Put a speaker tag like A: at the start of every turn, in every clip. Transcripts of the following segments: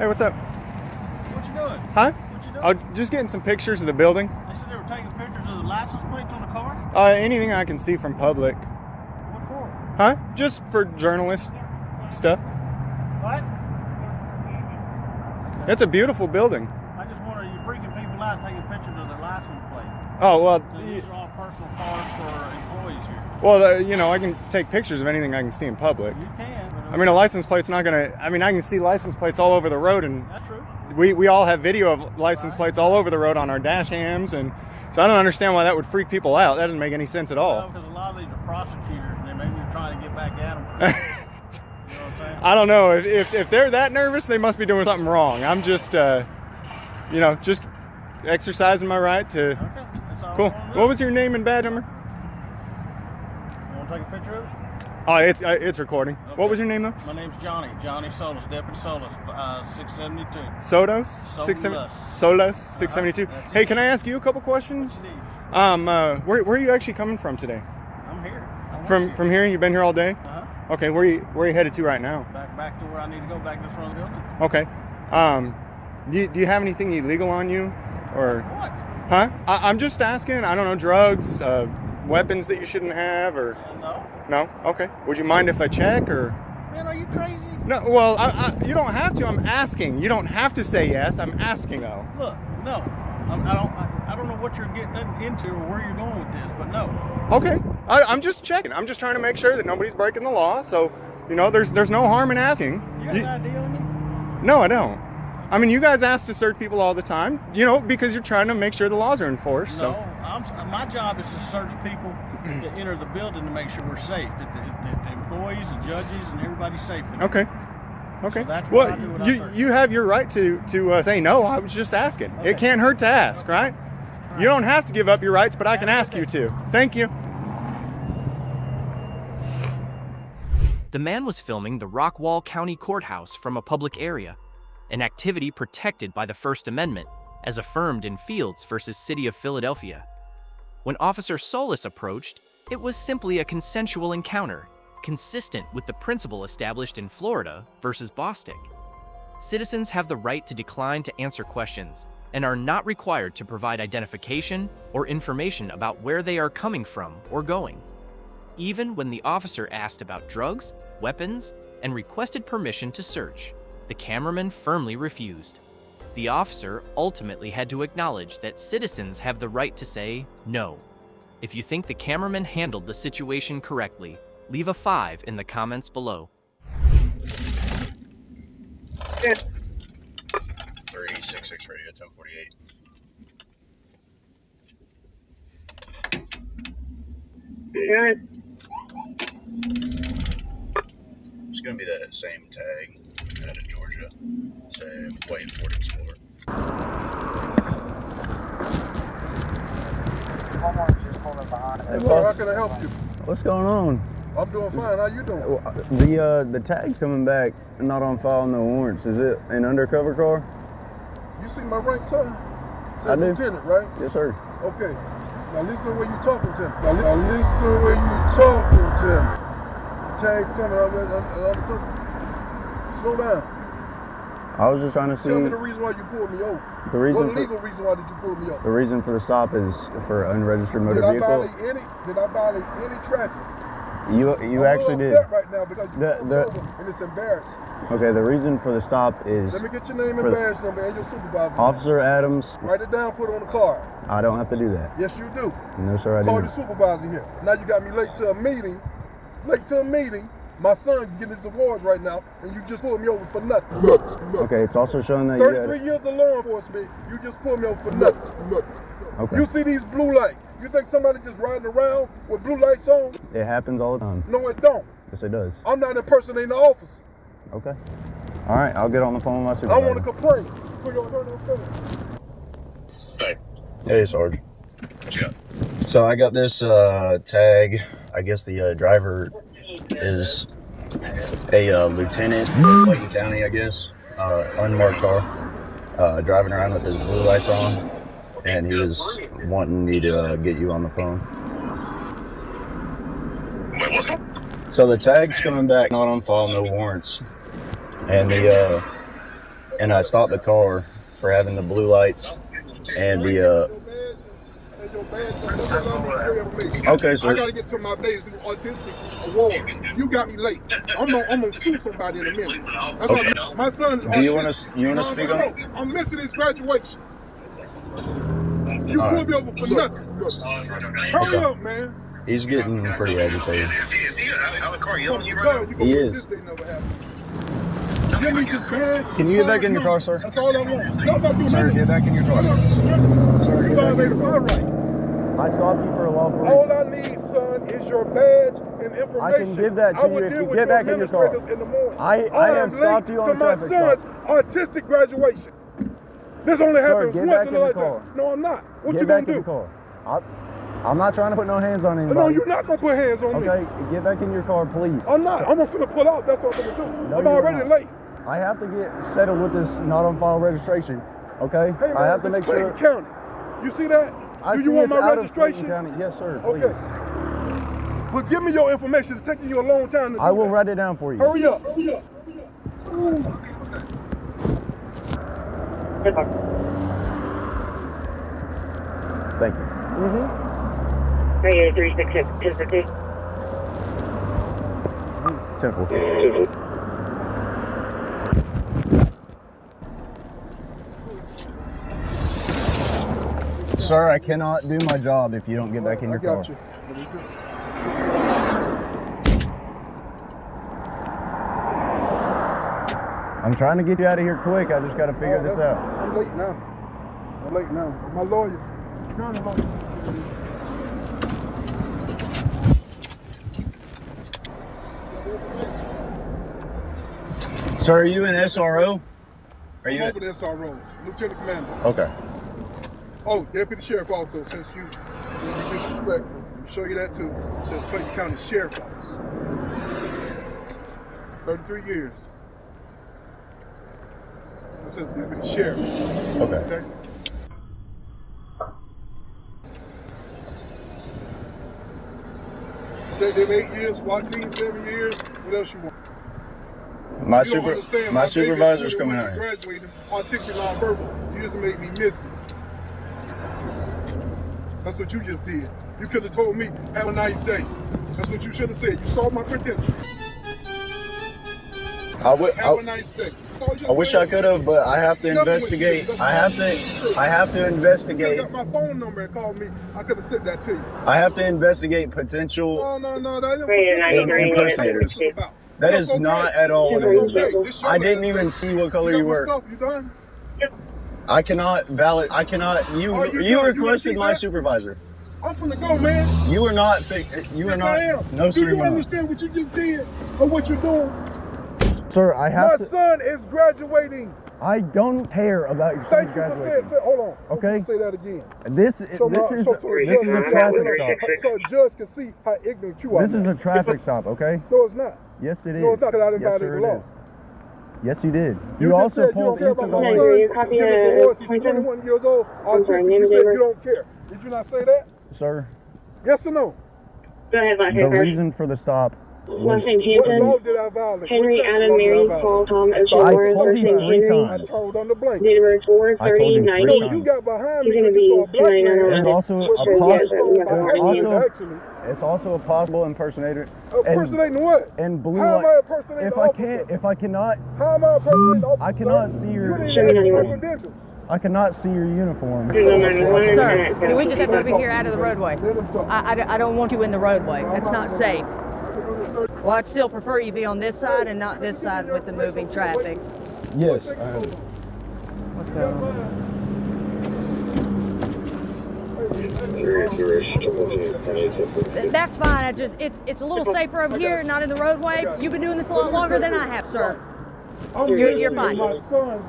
A: Hey, what's up?
B: What you doing?
A: Huh?
B: What you doing?
A: I'm just getting some pictures of the building.
B: They said they were taking pictures of the license plates on the car?
A: Anything I can see from public.
B: What for?
A: Huh? Just for journalist stuff.
B: What?
A: It's a beautiful building.
B: I just wonder, are you freaking people out taking pictures of their license plate?
A: Oh, well,
B: Because these are all personal cars for employees here.
A: well, you know, I can take pictures of anything I can see in public.
B: You can. But
A: I mean, a license plate's not gonna, I mean, I can see license plates all over the road, and
B: that's true.
A: we all have video of license plates all over the road on our dash cams, and so I don't understand why that would freak people out. That doesn't make any sense at all.
B: Because a lot of these are prosecutors, and they maybe are trying to get back at them. You know what I'm saying?
A: I don't know. If they're that nervous, they must be doing something wrong. I'm just, you know, just exercising my right to.
B: Okay, that's all.
A: Cool. What was your name and badge number?
B: You want to take a picture of it?
A: Oh, it's recording.
B: Okay.
A: What was your name though?
B: My name's Johnny Solis, Deputy Solis, 672.
A: Sotos?
B: Solis.
A: Solis, 672.
B: That's
A: Hey,
B: it.
A: can I ask you a couple questions?
B: What you need?
A: Where are you actually coming from today?
B: I'm here.
A: From here? You've been here all day?
B: Uh-huh.
A: Okay, where are you headed to right now?
B: Back to where I need to go, back to the front of the building.
A: Okay. Do you have anything illegal on you? Or
B: What?
A: huh? I'm just asking. I don't know, drugs, weapons that you shouldn't have, or
B: No.
A: no? Okay. Would you mind if I check, or?
B: Man, are you crazy?
A: No. Well, you don't have to. I'm asking. You don't have to say yes. I'm asking though.
B: Look, no. I don't know what you're getting into or where you're going with this, but no.
A: Okay. I'm just checking. I'm just trying to make sure that nobody's breaking the law. So, you know, there's no harm in asking.
B: You got an ID on you?
A: No, I don't. I mean, you guys ask to search people all the time, you know, because you're trying to make sure the laws are enforced.
B: No.
A: So.
B: My job is to search people that enter the building to make sure we're safe, that the employees, the judges, and everybody's safe. In
A: Okay. Okay.
B: So that's
A: well,
B: what I do when I search.
A: you have your right to say no. I was just asking.
B: Okay.
A: It can't hurt to ask, right? You don't have to give up your rights, but I can ask you to. Thank you.
C: The man was filming the Rockwall County Courthouse from a public area, an activity protected by the First Amendment, as affirmed in Fields versus City of Philadelphia. When Officer Solis approached, it was simply a consensual encounter, consistent with the principle established in Florida versus Bostick. Citizens have the right to decline to answer questions and are not required to provide identification or information about where they are coming from or going. Even when the officer asked about drugs, weapons, and requested permission to search, the cameraman firmly refused. The officer ultimately had to acknowledge that citizens have the right to say no. If you think the cameraman handled the situation correctly, leave a 5 in the comments below.
D: 366 radio 1048.
A: Yeah.
D: It's gonna be that same tag out of Georgia. Say waiting for it to explore.
E: Hey, boss, how can I help you? What's going on?
F: I'm doing fine. How you doing?
E: The tag's coming back, not on file, no warrants. Is it an undercover car?
F: You see my rank, sir?
E: I do.
F: Lieutenant, right?
E: Yes, sir.
F: Okay. Now listen to where you talking to me. Now listen to where you talking to me. The tag's coming out undercover. Slow down.
E: I was just trying to see.
F: Tell me the reason why you pulled me over.
E: The reason
F: what legal reason why did you pull me over?
E: The reason for the stop is for unregistered motor
F: Did
E: vehicle.
F: I violate any traffic?
E: You actually did.
F: I'm upset right now because you pulled me over and it's embarrassing.
E: Okay, the reason for the stop is.
F: Let me get your name and badge number and your supervisor.
E: Officer Adams.
F: Write it down, put it on the card.
E: I don't have to do that.
F: Yes, you do.
E: No, sir, I
F: Call
E: didn't.
F: your supervisor here. Now you got me late to a meeting. My son getting his awards right now, and you just pulled me over for nothing.
E: Okay, it's also showing that
F: 33 years of law enforcement, you just pulled me over for nothing.
E: Okay.
F: You see these blue lights. You think somebody just riding around with blue lights on?
E: It happens all the time.
F: No, it don't.
E: Yes, it does.
F: I'm not impersonating the officer.
E: Okay. All right, I'll get on the phone with my
F: I
E: supervisor.
F: want to complain. Put your hand on the phone.
D: Hey, Sarge. Yeah. So I got this tag. I guess the driver is a lieutenant for Clayton County, I guess. Unmarked car. Driving around with his blue lights on. And he was wanting me to get you on the phone.
G: Wait, what's up?
D: So the tag's coming back, not on file, no warrants. And the and I stopped the car for having the blue lights and the okay, sir.
F: I gotta get to my baby's autistic award. You got me late. I'm gonna sue somebody in a minute. That's
D: Okay.
F: how my son is autistic.
D: Do you wanna speak on?
F: I'm missing his graduation. You pulled me over for nothing. Hurry up, man.
D: He's getting pretty agitated.
G: Is he out of the car yelling at you right now?
D: He is.
F: Give me this bag.
D: Can you get back in your car, sir?
F: That's all I want. Nobody do
D: Sir,
F: nothing.
D: get back in your car. Sir,
F: You
D: get back in
F: violated
D: your
F: my
D: car.
F: right.
E: I stopped you for a lawful
F: All
E: reason.
F: I need, son, is your badge and information.
E: I can give that to you if you get back in your car.
F: In the morning.
E: I have stopped you on
F: to my
E: traffic stop.
F: son's autistic graduation. This only happens
E: get
F: once
E: back
F: in
E: in
F: a
E: the car.
F: lifetime. No, I'm not. What
E: Get
F: you
E: back
F: gonna
E: in
F: do?
E: the car. I'm not trying to put no hands on anybody.
F: No, you're not gonna put hands on me.
E: Okay, get back in your car, please.
F: I'm not. I'm gonna put out. That's what I'm gonna do.
E: No,
F: I'm
E: you're
F: already
E: not.
F: late.
E: I have to get settled with this not on file registration. Okay?
F: Hey, man,
E: I have to
F: it's
E: make
F: Clayton
E: sure.
F: County. You see that?
E: I
F: Do
E: see
F: you want
E: it's
F: my
E: out of Clayton
F: registration?
E: County. Yes, sir. Please.
F: Okay. But give me your information. It's taking you a long time to do
E: I will
F: that.
E: write it down for you.
F: Hurry up. Hurry up.
E: Thank you.
H: Radio 366 1050.
E: Temple.
D: Sir, I cannot do my job if you don't get back in your
F: I got
D: car.
F: you.
E: I'm trying to get you out of here quick. I just got to figure this out.
F: I'm late now. I'm late now. My lawyer. County lawyer.
D: Sir, are you an SRO? Are you?
F: I'm over the SROs. Lieutenant Commander.
D: Okay.
F: Oh, Deputy Sheriff also, since you were disrespectful. I'll show you that too. It says Clayton County Sheriff Office. 33 years. It says Deputy Sheriff.
D: Okay.
F: Okay? Take them 8 years, SWAT team 7 years. What else you want?
D: My
F: You don't understand.
D: my
F: My
D: supervisor's
F: biggest
D: coming
F: student
D: out
F: when
D: here.
F: I graduated, autistic nonverbal. You just made me miss it. That's what you just did. You could have told me, have a nice day. That's what you should have said. You saw my credentials. Have a nice day. That's all you
D: I wish
F: said.
D: I could have, but I have to
F: Nothing
D: investigate.
F: with you.
D: I have to
F: You
D: investigate.
F: got my phone number and called me. I could have sent that to you.
D: I have to investigate potential.
F: No. That
H: Radio 93
D: impersonators. That is not at all what it is about. I didn't even see what color you were.
F: Stuff, you done?
D: I cannot valid. I cannot. You
F: Are you
D: you
F: done? You
D: requested
F: wanna
D: my
F: see that?
D: supervisor.
F: I'm gonna go, man.
D: You are not. You are
F: Yes,
D: not.
F: I am.
D: No,
F: Do
D: sir.
F: you
D: you're not.
F: understand what you just did or what you're doing?
E: Sir, I
F: My
E: have to.
F: son is graduating.
E: I don't care about your
F: Thank
E: son's
F: you for saying.
E: graduation.
F: Hold on.
E: Okay.
F: Say that again.
E: This is
F: So
E: a traffic
F: so
E: stop.
F: a judge can see how ignorant you are.
E: This is a traffic stop, okay?
F: No, it's not.
E: Yes, it is.
F: No, it's not, 'cause I didn't
E: Yes,
F: violate
E: sir,
F: the
E: it
F: law.
E: is. Yes, you did.
F: You
E: You
F: just
E: also
F: said you don't
E: pulled
F: care
E: into
F: about
E: the
F: my
H: Hey,
E: lane.
H: do you
F: son.
H: copy
F: Give us
H: the
F: a voice. He's
H: point
F: 21 years old.
H: I'm sorry,
F: Autistic.
H: name
F: You
H: and
F: said
H: date
F: you don't care. Did you not say that?
E: Sir,
F: Yes or no?
H: Go ahead, last
E: the
H: name first.
E: reason for the stop
H: Last name
F: What law
H: Hampton.
F: did I violate?
H: Henry,
F: What section
H: Adam,
F: law did I
H: Mary,
F: violate?
H: Paul, Tom, Ocean,
F: I
H: Warren,
E: told
H: first
E: you
H: name
E: 3
H: Henry.
E: times.
F: I told on the blank.
H: Date of birth
E: I told you
H: 4/30/90.
E: 3
F: No, you got behind
H: He's
F: me
H: gonna
F: because you saw a
H: be
F: black
H: 29
F: man.
E: There's also
H: Sure,
E: a
H: yeah,
E: possible.
H: we got
F: By
H: the
F: accident,
E: Also,
F: actually.
E: it's also a possible impersonator.
F: Impersonating what?
E: And blue
F: How am I
E: light.
F: impersonating
E: If
F: the
E: I
F: officer?
E: can't, if I cannot,
F: How am I impersonating the officer?
E: I cannot see your.
F: You didn't
H: Show me
F: have my
H: 91.
F: credentials.
E: I cannot see your uniform.
I: Sir, can we just step over here out of the roadway?
F: Let him talk.
I: I don't want you in the roadway. It's not safe. Well, I'd still prefer you be on this side and not this side with the moving traffic.
E: Yes.
I: What's going on? That's fine. It's a little safer over here, not in the roadway. You've been doing this a lot longer than I have, sir. You're fine.
F: My son's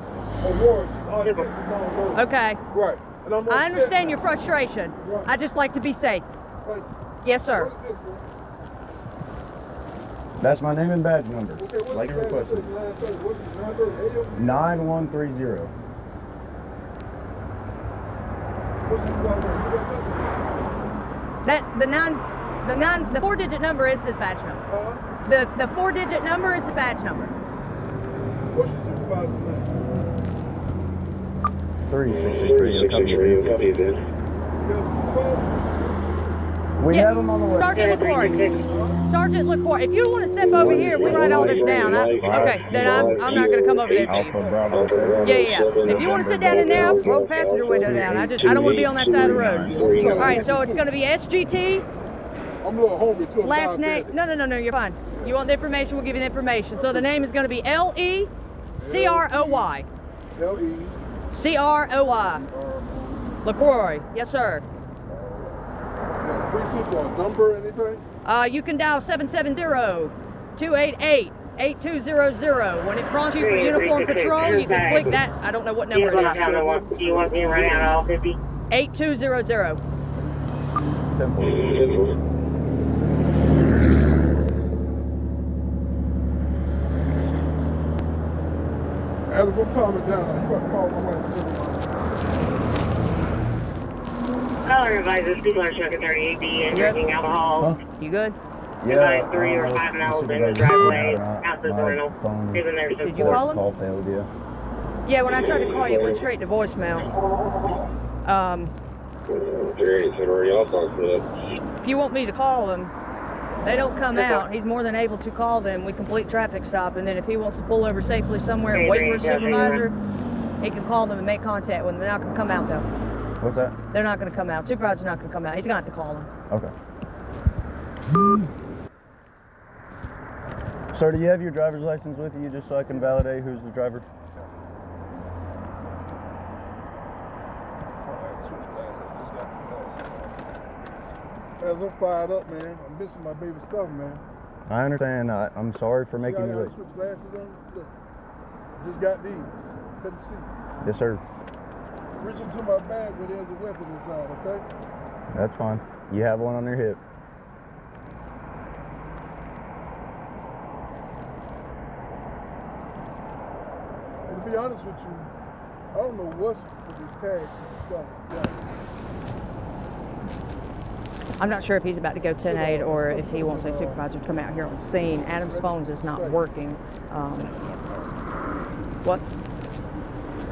F: award. She's autistic nonverbal.
I: Okay.
F: Right. And I'm
I: I understand your frustration. I just like to be safe. Yes, sir.
E: That's my name and badge number. Like you requested. 9130.
I: That the 4-digit number is his badge number. The 4-digit number is the badge number.
F: What's your supervisor's name?
E: 363. Copy this. We have them on the way.
I: Sergeant LaCour. Sergeant LaCour. If you want to step over here, we write all this down. Okay, then I'm not going to come over there to you.
E: Alpha Bravo.
I: Yeah. If you want to sit down in there, roll the passenger window down. I don't want to be on that side of the road. All right, so it's going to be SGT.
F: I'm a little hungry too.
I: Last name. No, you're fine. You want the information, we'll give you the information. So the name is going to be L-E-C-R-O-Y. C-R-O-Y. LaCroix. Yes, sir.
F: Precinct or number, anything?
I: You can dial 770-288-8200. When it prompts you for uniform patrol, you can click that. I don't know what number it is.
H: Do you want me to run out all 50?
I: 8200.
F: As I'm calming down, you got to call my wife.
H: Caller advises people are chucking 38B and drinking alcohol.
I: You good?
H: About 3 or 5 miles in the driveway, out the rental. Even there since
I: Did you call him?
E: Call failed, yeah.
I: Yeah, when I tried to call you, it went straight to voicemail. If you want me to call them, they don't come out. He's more than able to call them. We complete traffic stop, and then if he wants to pull over safely somewhere and wait for a supervisor, he can call them and make contact with them. They're not going to come out, though.
E: What's that?
I: They're not going to come out. Supervisor's not going to come out. He's going to have to call them.
E: Okay. Sir, do you have your driver's license with you just so I can validate who's the driver?
F: As I'm fired up, man. I'm missing my baby stuff, man.
E: I understand. I'm sorry for making you
F: late.
E: late.
F: Switch glasses on. Look, just got these. Couldn't see.
E: Yes, sir.
F: Reach into my bag where there's a weapon inside, okay?
E: That's fine. You have one on your hip.
F: And to be honest with you, I don't know what's with this tag stuff. Yeah.
I: I'm not sure if he's about to go 10-8 or if he wants a supervisor to come out here on scene. Adam's phone is not working. What?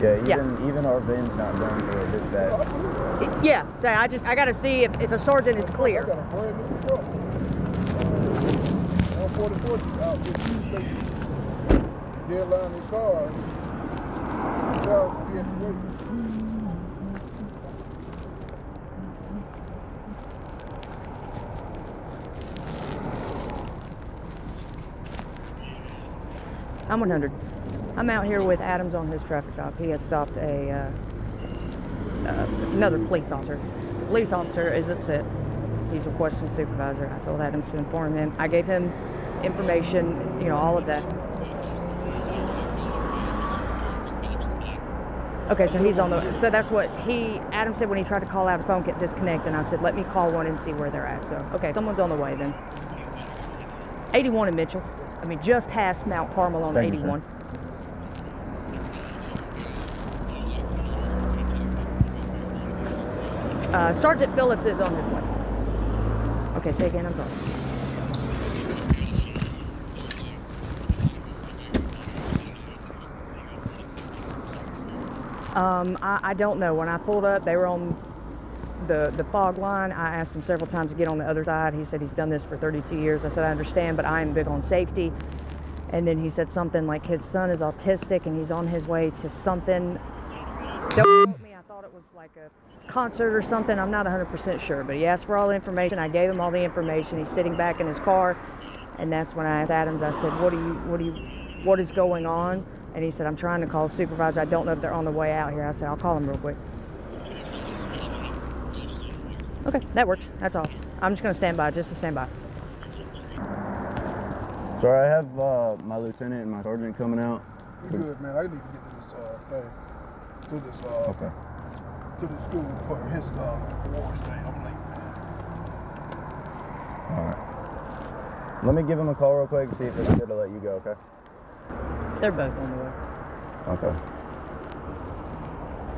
E: Yeah, even our VIN's not done for a dispatch.
I: Yeah, so I got to see if a sergeant is clear.
F: I got a brand new truck. 144 out with Tuesday. Dead line his car. Well, we had to wait.
I: I'm 100. I'm out here with Adams on his traffic stop. He has stopped another police officer. The police officer is upset. He's requesting a supervisor. I told Adams to inform him. I gave him information, all of that. Okay, so he's on the, so that's what Adam said when he tried to call out, his phone kept disconnecting. I said, let me call one and see where they're at. So, okay, someone's on the way then. 81 in Mitchell. Just past Mount Carmel on 81. Sergeant Phillips is on his way. Okay, say again, I'm sorry. I don't know. When I pulled up, they were on the fog line. I asked him several times to get on the other side. He said he's done this for 32 years. I said, I understand, but I am big on safety. And then he said something like his son is autistic and he's on his way to something. Don't quote me, I thought it was like a concert or something. I'm not 100% sure, but he asked for all the information. I gave him all the information. He's sitting back in his car, and that's when I asked Adams, I said, what is going on? And he said, I'm trying to call a supervisor. I don't know if they're on the way out here. I said, I'll call them real quick. Okay, that works. That's all. I'm just going to stand by, just to stand by.
E: Sorry, I have my lieutenant and my sergeant coming out.
F: You good, man. I need to get to this thing. To this
E: okay.
F: To the school for his awards thing. I'm late, man.
E: Alright. Let me give him a call real quick and see if it's good to let you go, okay?
I: They're both on the way.
E: Okay.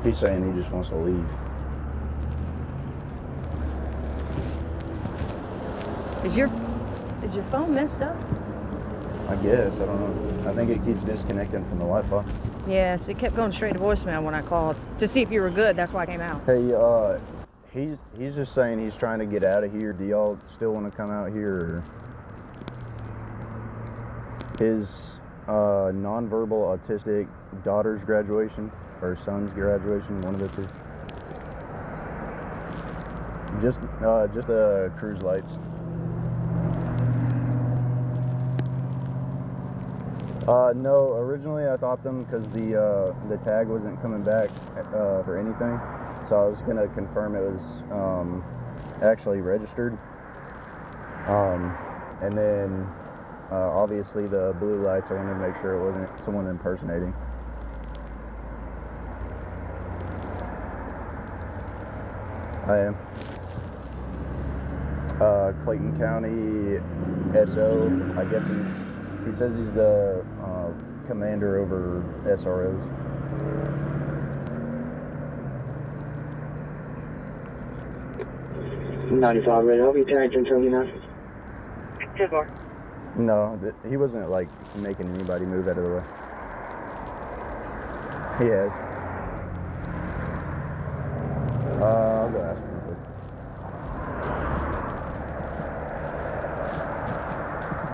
E: He's saying he just wants to leave.
I: Is your phone messed up?
E: I I guess, I don't know. I think it keeps disconnecting from the Wi-Fi.
I: Yes, it kept going straight to voicemail when I called to see if you were good. That's why I came out.
E: Hey, he's just saying he's trying to get out of here. Do y'all still want to come out here? Or his nonverbal autistic daughter's graduation or son's graduation, one of the two. Just cruise lights. No, originally I thought them because the tag wasn't coming back for anything, so I was gonna confirm it was actually registered. And then obviously the blue lights, I wanted to make sure it wasn't someone impersonating. I am. Clayton County SO, I guess he says he's the commander over SROs.
H: $95 red, I'll be tagged until you know. 10-4.
E: No, he wasn't like making anybody move out of the way. He has. I'll go ask him real quick.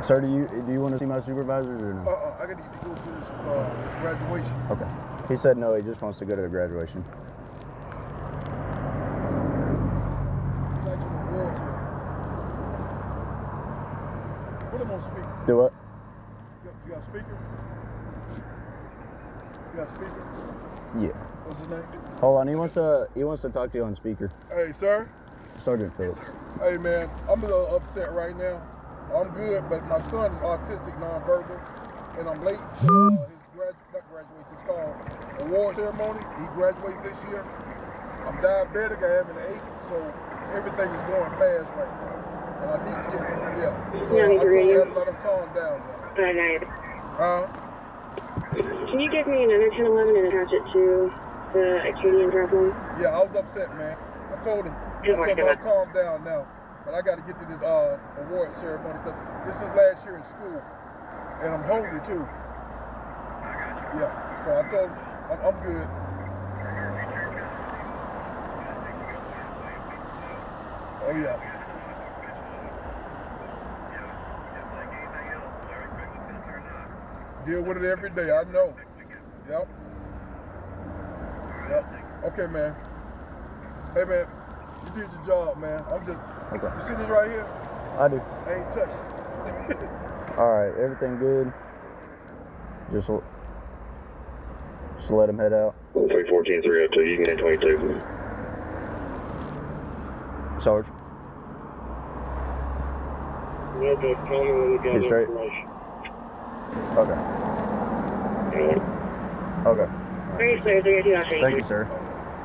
E: Sir, do you want to see my supervisors or no?
F: I gotta go to this graduation.
E: Okay. He said no, he just wants to go to the graduation.
F: Put him on speaker.
E: Do what?
F: You got a speaker? You got a speaker?
E: Yeah.
F: What's his name?
E: Hold on, he wants to talk to you on speaker.
F: Hey, sir.
E: Sergeant Phillips.
F: Hey, man, I'm a little upset right now. I'm good, but my son is autistic, nonverbal, and I'm late to his it's called award ceremony. He graduates this year. I'm diabetic, I have an 8, so everything is going fast right now. And I need to get, So I told him let him calm down now.
H: Can you give me another 1011 and attach it to the Acadian drive line?
F: Yeah, I was upset, man. I told him I'll calm down now. But I got to get to this award ceremony because this is last year in school. And I'm hungry too. Yeah, so I told him I'm good. Oh, yeah. Deal with it every day, I know. Yep. Okay, man. Hey, man, you did your job, man. I'm just,
E: Okay.
F: You see this right here?
E: I do.
F: I ain't touched it.
E: Alright, everything good? Just let him head out.
G: 314-302, you can get 22.
E: Sarge. You straight? Okay. Okay. Thank you, sir.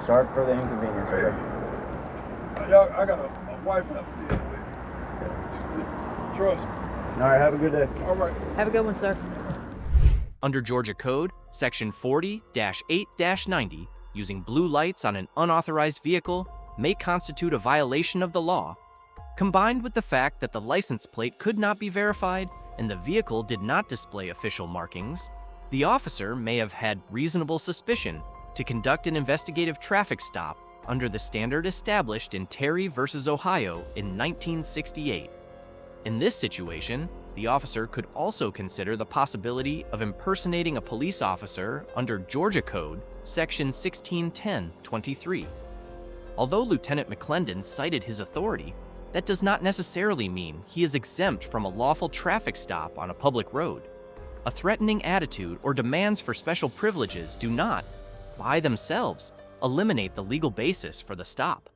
E: Sorry for the inconvenience. Okay.
F: Y'all, I got a wife I have to deal with. Trust me.
E: Alright, have a good day.
F: Alright.
I: Have a good one, sir.
C: Under Georgia Code, Section 40-8-90, using blue lights on an unauthorized vehicle may constitute a violation of the law. Combined with the fact that the license plate could not be verified and the vehicle did not display official markings, the officer may have had reasonable suspicion to conduct an investigative traffic stop under the standard established in Terry v. Ohio in 1968. In this situation, the officer could also consider the possibility of impersonating a police officer under Georgia Code, Section 1610-23. Although Lieutenant McClendon cited his authority, that does not necessarily mean he is exempt from a lawful traffic stop on a public road. A threatening attitude or demands for special privileges do not, by themselves, eliminate the legal basis for the stop.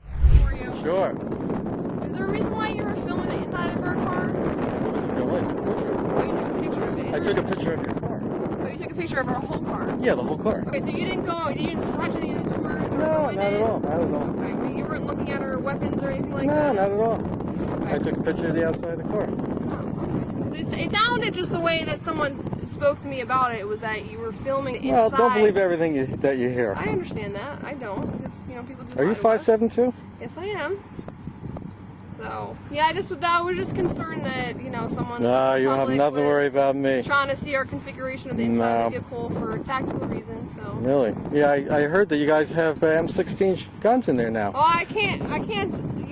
J: Sure.
K: Is there a reason why you were filming the inside of her car? Oh, you took a picture of it?
J: I took a picture of your car.
K: Oh, you took a picture of her whole car?
J: Yeah, the whole car.
K: Okay, so you didn't touch any of the doors?
J: No, not at all. Not at all.
K: Okay, you weren't looking at her weapons or anything like that?
J: No, not at all. Okay. I took a picture of the outside of the car.
K: It sounded just the way that someone spoke to me about it, was that you were filming inside.
J: Well, don't believe everything that you hear.
K: I understand that. I don't, because, people do.
J: Are you 5'7" too?
K: Yes, I am. So yeah, I was just concerned that someone.
J: No, you have nothing to worry about me.
K: Trying to see our configuration of the inside of the vehicle for tactical reasons. So.
J: Really? Yeah, I heard that you guys have M16 guns in there now.
K: Oh, I can't.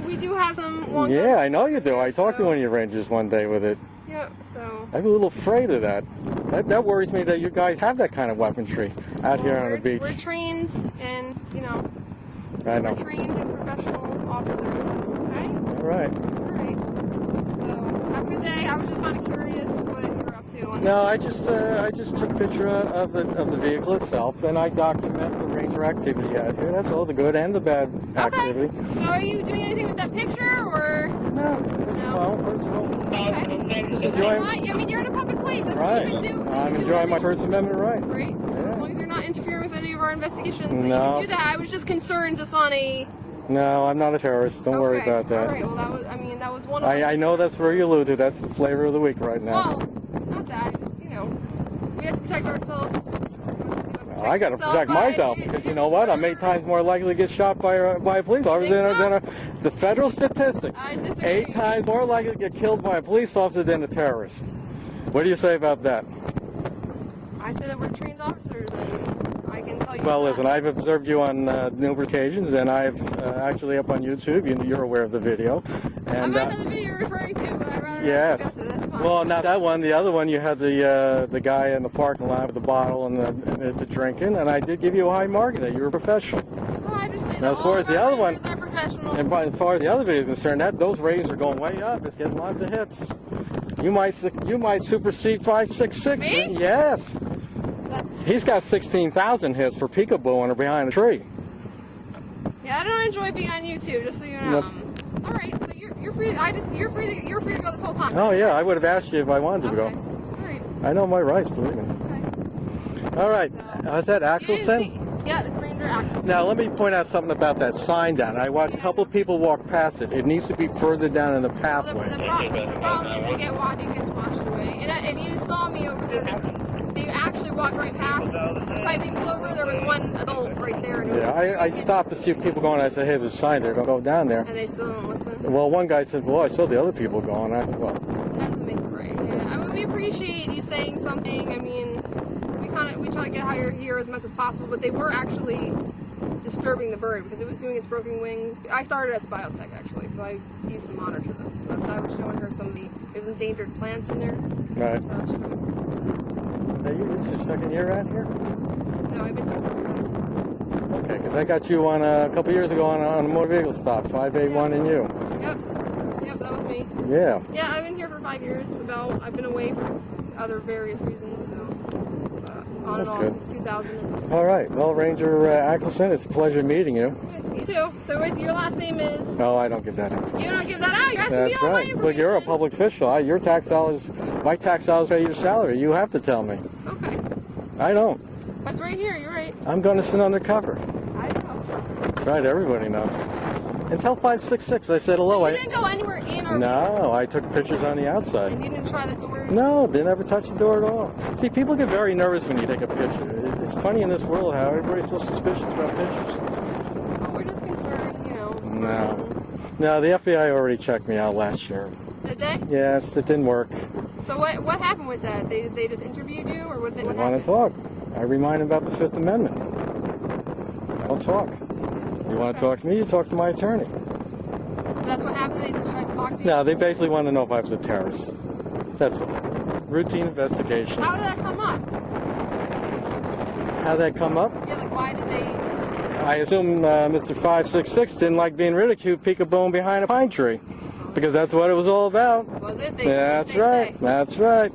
K: We do have some long guns.
J: Yeah, I know you do. I talked to one of your rangers one day with it.
K: Yep. So.
J: I'm a little afraid of that. That worries me that you guys have that kind of weaponry out here on the beach.
K: We're trained, and
J: I know.
K: We're trained and professional officers. So, okay.
J: All right.
K: So, have a good day. I was just kind of curious what you're up to.
J: No, I just took a picture of the vehicle itself, and I document the ranger activity out here. That's all, the good and the bad activity.
K: So, are you doing anything with that picture, or?
J: No, that's my own personal.
K: Okay.
J: Just enjoying.
K: I mean, you're in a public place. That's
J: Right.
K: what you can do.
J: I'm enjoying my First Amendment right.
K: Right. So as long as you're not interfering with any of our investigations, you
J: No.
K: can do that. I was just concerned, just on a.
J: No, I'm not a terrorist. Don't worry about that.
K: All right. Well, that was one of.
J: I know that's where you allude to. That's the flavor of the week right now.
K: Well, not that. Just we have to protect ourselves.
J: I got to protect myself because you know what? I'm 8 times more likely to get shot by a police officer than the federal statistics.
K: I disagree.
J: 8 times more likely to get killed by a police officer than a terrorist. What do you say about that?
K: I say that we're trained officers, and I can tell you.
J: Well, listen, I've observed you on numerous occasions, and I've actually up on YouTube. You're aware of the video. And,
K: I might know the video you're referring to, but I'd rather
J: yes.
K: not discuss it. That's fine.
J: Well, not that one. The other one, you had the guy in the parking lot with the bottle and the drinking, and I did give you a high mark in it. You were professional.
K: Well, I just say
J: Now, as far as the other one,
K: are professional.
J: and as far as the other video is concerned, those ratings are going way up. It's getting lots of hits. You might supersede 566.
K: Me?
J: Yes. He's got 16,000 hits for peekabooing or behind a tree.
K: Yeah, I don't enjoy being on YouTube, just so you know. All right, so you're free. You're free to go this whole time.
J: Oh yeah, I would have asked you if I wanted to go.
K: All right.
J: I know my rights, believe me.
K: Okay.
J: All right. Is that Axelson?
K: Yeah, it's Ranger Axelson.
J: Now let me point out something about that sign down. I watched a couple of people walk past it. It needs to be further down in the pathway.
K: The problem is it gets washed away. And if you saw me over there, they actually walked right past the piping clover. There was one adult right there. And
J: Yeah, I stopped a few people going. I said, hey, there's a sign there. Don't go down there.
K: And they still don't listen.
J: Well, one guy said, well, I saw the other people going. I said, well.
K: That doesn't make it right. Yeah. I mean, we appreciate you saying something. I mean, we try to get higher here as much as possible, but they were actually disturbing the bird because it was doing its broken wing. I started as a biotech actually, so I used to monitor them. So I was showing her some of there's endangered plants in there.
J: Right.
K: So I was showing her some of that.
J: It's your second year out here?
K: No, I've been here since then.
J: Okay, because I got you on a couple years ago on a motor vehicle stop, 581 in you.
K: Yep, that was me.
J: Yeah.
K: Yeah, I've been here for 5 years. I've been away for other various reasons, so on
J: That's
K: and off
J: good.
K: since 2000.
J: All right. Well, Ranger Axelson, it's a pleasure meeting you.
K: You too. So your last name is?
J: No, I don't give that info.
K: You don't give that out. You're asking me
J: That's
K: all my
J: right.
K: information.
J: But you're a public official. Your tax dollars, my tax dollars pay your salary. You have to tell me.
K: Okay.
J: I don't.
K: That's right here. You're right.
J: I'm going to sit undercover.
K: I know.
J: That's right. Everybody knows. Until 566, I said hello.
K: So you didn't go anywhere in or
J: No, I took pictures on the outside.
K: And you didn't try the doors?
J: No, they never touched the door at all. See, people get very nervous when you take a picture. It's funny in this world how everybody's so suspicious about pictures.
K: Well, we're just concerned,
J: No, the FBI already checked me out last year.
K: Did they?
J: Yes, it didn't work.
K: So what happened with that? They just interviewed you, or what
J: They want to talk. I remind them about the Fifth Amendment. I don't talk. You want to talk to me, you talk to my attorney.
K: That's what happened? They just tried to talk to you?
J: No, they basically want to know if I was a terrorist. That's all. Routine investigation.
K: How did that come up?
J: How'd that come up?
K: Yeah, like why did they...
J: I assume Mr. 566 didn't like being ridiculed peekabooing behind a pine tree. Because that's what it was all about.
K: Was it?
J: That's right.
K: Say?
J: That's right.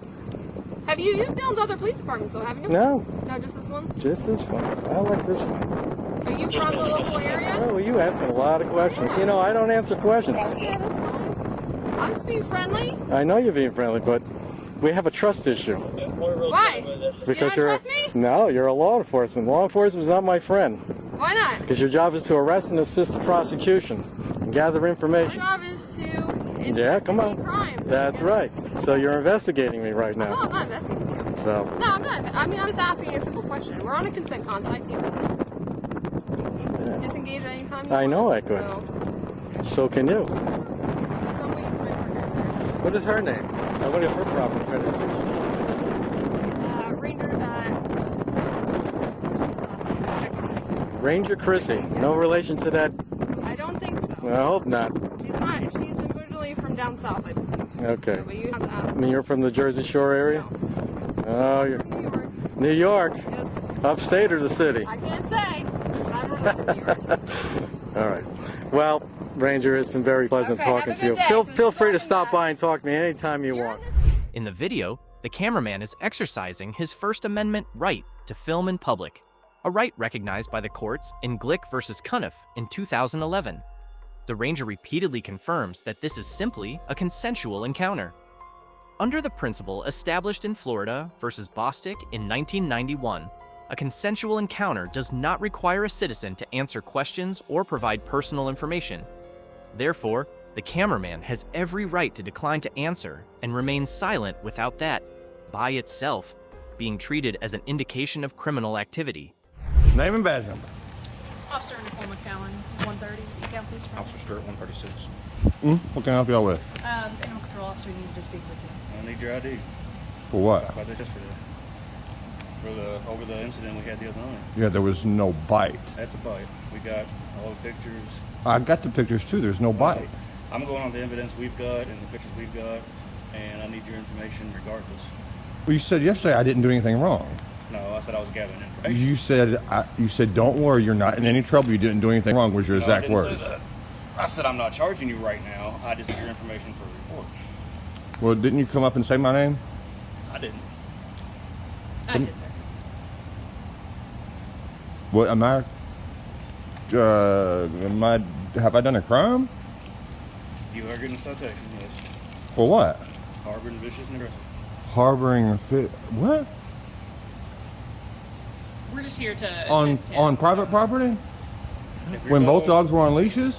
K: Have you filmed other police departments though, haven't you?
J: No.
K: No, just this one?
J: Just this one. I like this one.
K: Are you from the local area?
J: Oh, you asking a lot of questions. You know, I don't answer questions.
K: Yeah, that's fine. I'm just being friendly.
J: I know you're being friendly, but we have a trust issue.
K: Why?
J: Because
K: you don't trust me?
J: No, you're a law enforcement. Law enforcement is not my friend.
K: Why not?
J: Because your job is to arrest and assist the prosecution and gather information.
K: My job is to
J: Yeah, come on.
K: crime.
J: That's right. So you're investigating me right
K: No,
J: now.
K: I'm not investigating you.
J: So.
K: No, I'm not. I mean, I'm just asking a simple question. We're on a consent contact. You can disengage at any time you
J: I know
K: want,
J: I could. So can you. What is her name? What are her proper credits? Ranger Chrissy. No relation to that?
K: I don't think so.
J: I hope not.
K: She's not. She's originally from down south, I believe.
J: Okay.
K: So, but you have to ask.
J: I mean, you're from the Jersey Shore area?
K: No.
J: Oh, you're
K: From New York.
J: New York?
K: Yes.
J: Upstate or the city?
K: I can't say, but I'm originally from New York.
J: All right. Well, Ranger, it's been very pleasant
K: Okay,
J: talking
K: have a
J: to you.
K: good day.
J: Feel free to stop by and talk to me anytime you want.
C: In the video, the cameraman is exercising his First Amendment right to film in public, a right recognized by the courts in Glick versus Cuniff in 2011. The ranger repeatedly confirms that this is simply a consensual encounter. Under the principle established in Florida versus Bostick in 1991, a consensual encounter does not require a citizen to answer questions or provide personal information. Therefore, the cameraman has every right to decline to answer and remain silent without that, by itself, being treated as an indication of criminal activity.
L: Name and badge number.
M: Officer Nicole McCallan, 130, Ecam Police Department.
L: Officer Stewart, 136.
A: What can I help y'all with?
M: This animal control officer needed to speak with you.
L: I need your ID.
A: For what?
L: About this yesterday. Over the incident we had the other night.
A: Yeah, there was no bite.
L: That's a bite. We got all the pictures.
A: I got the pictures too. There's no bite.
L: I'm going on the evidence we've got and the pictures we've got, and I need your information regardless.
A: Well, you said yesterday I didn't do anything wrong.
L: No, I said I was gathering information.
A: You said don't worry, you're not in any trouble. You didn't do anything wrong. Was your
L: No,
A: exact
L: I didn't
A: words?
L: say that. I said I'm not charging you right now. I just need your information for a report.
A: Well, didn't you come up and say my name?
L: I didn't.
M: I did, sir.
A: What am I? Have I done a crime?
L: You are getting a citation, yes.
A: For what?
L: Harboring vicious and aggressive.
A: Harboring a fit. What?
M: We're just here to assist him.
A: On private property? When both dogs were on leashes?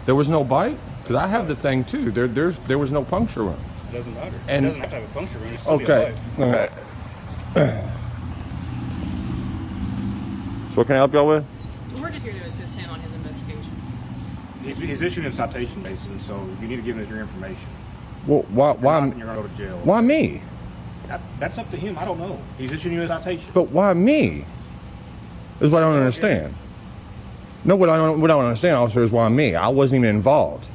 A: There was no bite? Because I have the thing too. There was no puncture wound.
L: It doesn't matter.
A: And
L: it doesn't have to have a puncture wound. It's still be a
A: okay.
L: bite.
A: So what can I help y'all with?
M: We're just here to assist him on his investigation.
L: He's issuing a citation, basically, so you need to give him your information.
A: Well, why?
L: If not, then you're going to go to jail.
A: Why me?
L: That's up to him. I don't know. He's issuing you a citation.
A: But why me? Is what I don't understand. No, what I don't understand, officer, is why me. I wasn't even involved.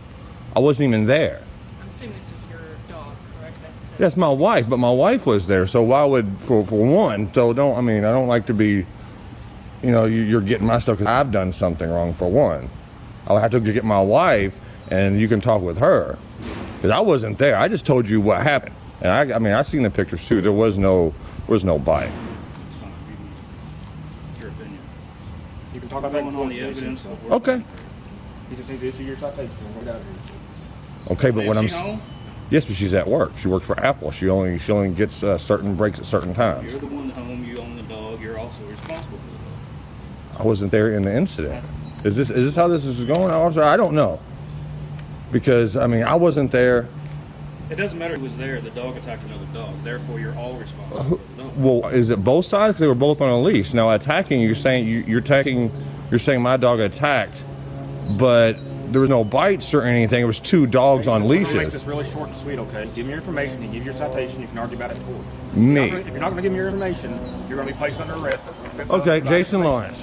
A: I wasn't even there.
M: I'm assuming this is your dog, correct?
A: That's my wife, but my wife was there. So why would, for one, so don't, I mean, I don't like to be, you know, you're getting my stuff because I've done something wrong, for one. I'll have to get my wife and you can talk with her. Because I wasn't there. I just told you what happened. And I mean, I seen the pictures too. There was no bite.
L: Your opinion. You can talk about that on the evidence.
A: Okay.
L: He just needs to issue your citation. We'll get out of here.
A: Okay, but
L: Is
A: when
L: she home?
A: Yes, but she's at work. She works for Apple. She only gets certain breaks at certain times.
L: You're the one at home. You own the dog. You're also responsible for the dog.
A: I wasn't there in the incident. Is this how this is going, officer? I don't know. Because I mean, I wasn't there.
L: It doesn't matter who was there. The dog attacked another dog. Therefore, you're all responsible for the dog.
A: Well, is it both sides? 'Cause they were both on a leash. Now, attacking, you're saying you're saying my dog attacked, but there was no bites or anything. It was two dogs on
L: I'm gonna make
A: leashes.
L: this really short and sweet, okay? Give me your information and give your citation. You can argue about it in court.
A: Me.
L: If you're not going to give me your information, you're going to be placed under arrest.
A: Okay, Jason Lawrence.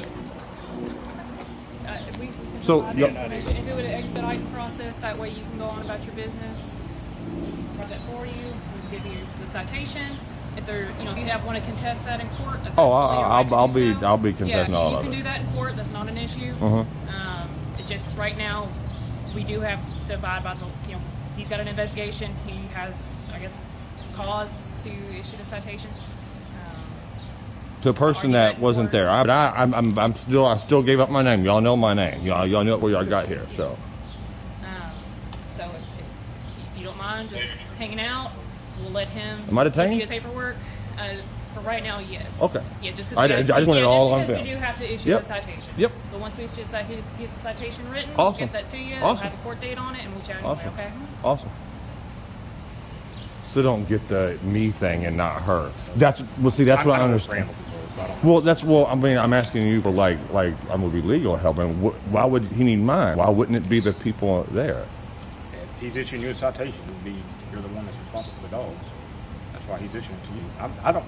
M: We can
A: So,
M: provide
A: yo-
M: information. If it would expedite the process, that way you can go on about your business. Write that for you. We can give you the citation. If there, if you want to contest that in court, that's
A: Oh,
M: absolutely your right to
A: I'll
M: do
A: be
M: so.
A: I'll be contesting
M: yeah,
A: all
M: you
A: of
M: can
A: it.
M: do that in court. That's not an issue.
A: Uh-huh.
M: It's just right now we do have to abide by the. He's got an investigation. He has, I guess, cause to issue the citation.
A: To a person that wasn't there. I still gave up my name. Y'all know my name. Y'all know what y'all got here. So.
M: So if you don't mind just hanging out, we'll let him.
A: Am I
M: give
A: detained?
M: you his paperwork. For right now, yes.
A: Okay.
M: Yeah, just
A: I
M: because
A: just want it all on
M: we
A: film.
M: do have to issue
A: Yep.
M: the citation.
A: Yep.
M: But once we get the citation written,
A: Awesome.
M: we'll get that to you.
A: Awesome.
M: We'll have a court date on it, and we'll chat anyway,
A: Awesome.
M: okay?
A: Awesome. Still don't get the me thing and not her. That's what I understand. I'm asking you for like I'm gonna be legal help. And why would he need mine? Why wouldn't it be the people there?
L: If he's issuing you a citation, it would be
N: You're the one that's responsible for the dogs. That's why he's issuing it to you. I don't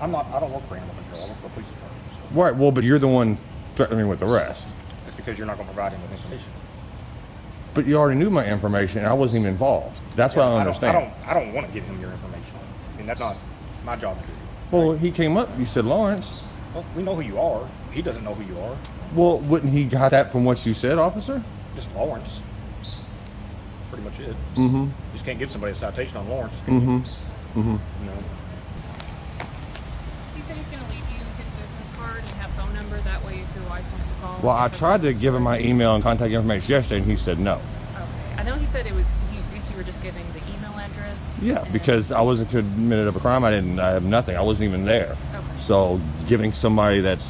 N: work for animal control. I work for a police department. So.
A: Right. Well, but you're the one threatening me with arrest.
N: It's because you're not going to provide him with information.
A: But you already knew my information, and I wasn't even involved. That's what I don't understand.
N: I don't want to give him your information. I mean, that's not my job to do.
A: Well, he came up. You said Lawrence.
N: Well, we know who you are. He doesn't know who you are.
A: Well, wouldn't he got that from what you said, officer?
N: Just Lawrence. That's pretty much it.
A: Mm-hmm.
N: You just can't give somebody a citation on Lawrence.
A: Mm-hmm. Mm-hmm.
N: You know.
M: He said he's going to leave you his business card and have phone number. That way, if your wife wants to call.
A: Well, I tried to give him my email and contact information yesterday, and he said no.
M: Okay. I know he said it was. I guess you were just giving the email address.
A: Yeah, because I wasn't committed of a crime. I have nothing. I wasn't even there.
M: Okay.
A: So giving somebody that's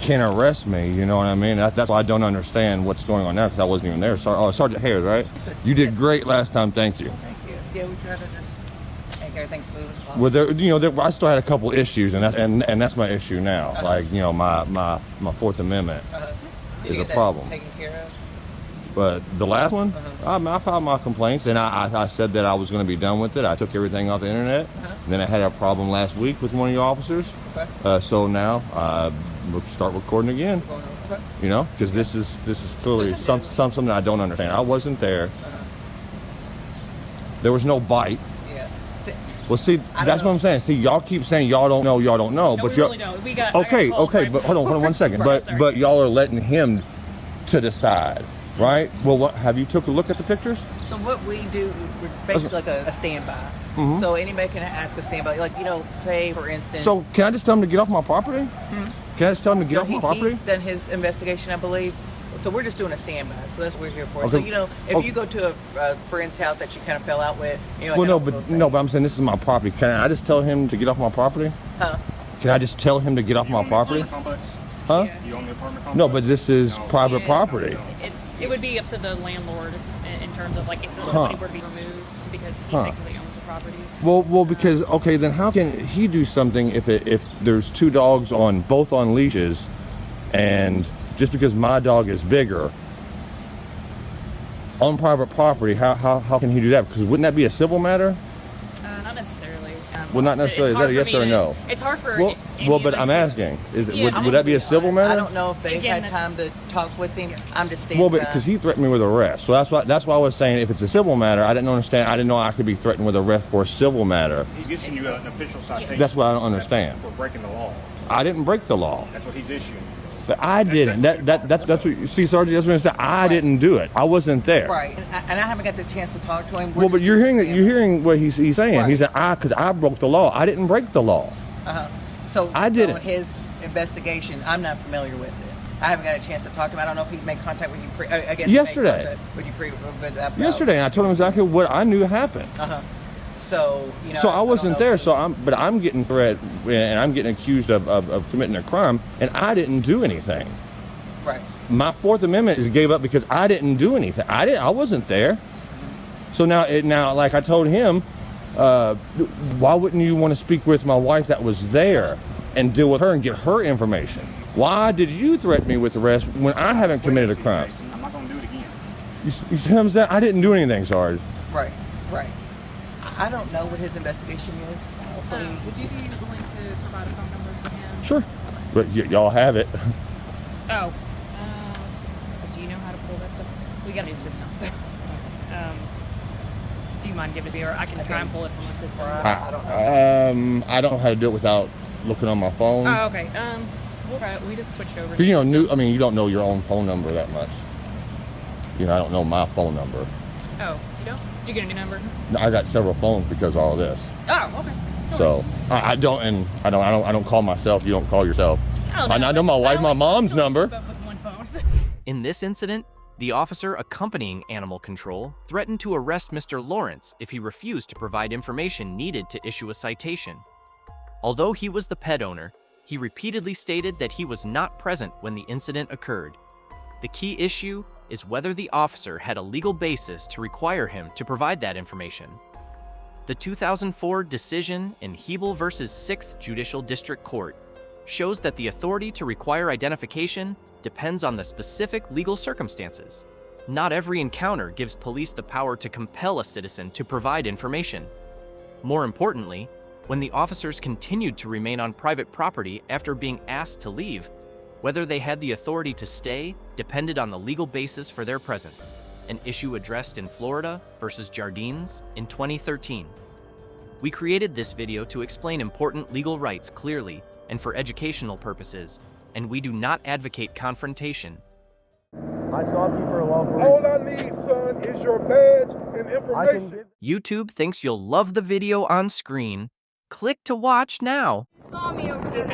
A: can arrest me, you know what I mean? That's why I don't understand what's going on now, because I wasn't even there. Sergeant Hayes, right? You did great last time. Thank you.
O: Thank you. Yeah, we try to just make everything smooth as possible.
A: Well, I still had a couple issues, and that's my issue now. Like, my Fourth Amendment is a problem.
O: Taken care of.
A: But the last one, I filed my complaints, and I said that I was going to be done with it. I took everything off the internet. Then I had a problem last week with one of your officers. Okay. So now we'll start recording again.
O: Okay.
A: You know, because this is clearly something I don't understand. I wasn't there. There was no bite.
O: Yeah.
A: Well, see, that's what I'm saying. See, y'all keep saying y'all don't know,
M: No,
A: but
M: we really don't. We got.
A: Okay, but hold on 1 second. But y'all are letting him to decide, right? Well, have you took a look at the pictures?
O: So what we do, we're basically like a standby. Mm-hmm. So anybody can ask a standby, like, say for instance.
A: So can I just tell him to get off my property? Can I just tell him to get off my property?
O: He's done his investigation, I believe. So we're just doing a standby. So that's what we're here for.
A: Okay.
O: So if you go to a friend's house that you kind of fell out with,
A: well, but I'm saying this is my property. Can I just tell him to get off my property?
O: Huh?
A: Can I just tell him to get off my property? Huh?
N: You own the apartment complex?
A: No, but this is private property.
M: It would be up to the landlord in terms of like if the property were to be removed because he technically owns the property.
A: Well, because then how can he do something if there's two dogs both on leashes, and just because my dog is bigger on private property, how can he do that? Because wouldn't that be a civil matter?
M: Not necessarily.
A: Well, not necessarily. Is that a yes or a no?
M: It's hard for.
A: Well, but I'm asking, would that be a civil matter?
O: I don't know if they've had time to talk with him. I'm just standing.
A: Well, but because he threatened me with arrest, so that's why I was saying if it's a civil matter, I didn't understand. I didn't know I could be threatened with arrest for a civil matter.
N: He's issuing you an official citation.
A: That's what I don't understand.
N: For breaking the law.
A: I didn't break the law.
N: That's what he's issuing.
A: But I didn't. That's what you see, Sergeant. That's what I said. I didn't do it. I wasn't there.
O: Right, and I haven't got the chance to talk to him.
A: Well, but you're hearing what he's saying. Right. He said, because I broke the law. I didn't break the law.
O: So
A: I didn't.
O: His investigation, I'm not familiar with it. I haven't got a chance to talk to him. I don't know if he's made contact with you. I guess
A: yesterday. Yesterday, and I told him exactly what I knew happened.
O: So
A: So I wasn't there. So I'm getting threatened, and I'm getting accused of committing a crime, and I didn't do anything.
O: Right.
A: My Fourth Amendment is gave up because I didn't do anything. I wasn't there. So now, like I told him, why wouldn't you want to speak with my wife that was there and deal with her and get her information? Why did you threaten me with arrest when I haven't committed a crime?
N: I'm not going to do it again.
A: You see what I'm saying? I didn't do anything, Sarge.
O: Right. I don't know what his investigation is.
M: Would you be willing to provide a phone number for him?
A: Sure. But y'all have it.
M: Oh. Do you know how to pull that stuff? We got a new system, so. Do you mind giving it to me, or I can try and pull it from our system?
O: I don't know.
A: I don't know how to do it without looking on my phone.
M: Oh, okay. We'll try it. We just switched over.
A: You don't know your own phone number that much. I don't know my phone number.
M: Oh, you don't? Did you get a new number?
A: No, I got several phones because of all this.
M: Oh, okay. No
A: so
M: worries.
A: I don't call myself. You don't call yourself. I know my wife, my mom's number.
C: In this incident, the officer accompanying animal control threatened to arrest Mr. Lawrence if he refused to provide information needed to issue a citation. Although he was the pet owner, he repeatedly stated that he was not present when the incident occurred. The key issue is whether the officer had a legal basis to require him to provide that information. The 2004 decision in Hebel v. 6th Judicial District Court shows that the authority to require identification depends on the specific legal circumstances. not every encounter gives police the power to compel a citizen to provide information. More importantly, when the officers continued to remain on private property after being asked to leave, whether they had the authority to stay depended on the legal basis for their presence, an issue addressed in Florida versus Jardines in 2013. We created this video to explain important legal rights clearly and for educational purposes, and we do not advocate confrontation.
E: I stopped you for a lawful reason.
F: All I need, son, is your badge and information.
C: YouTube thinks you'll love the video on screen. Click to watch now.
K: Saw me over there.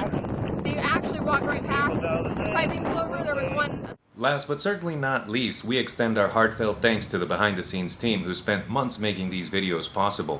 K: They actually walked right past the piping clover. There was one.
P: Last but certainly not least, we extend our heartfelt thanks to the behind-the-scenes team who spent months making these videos possible.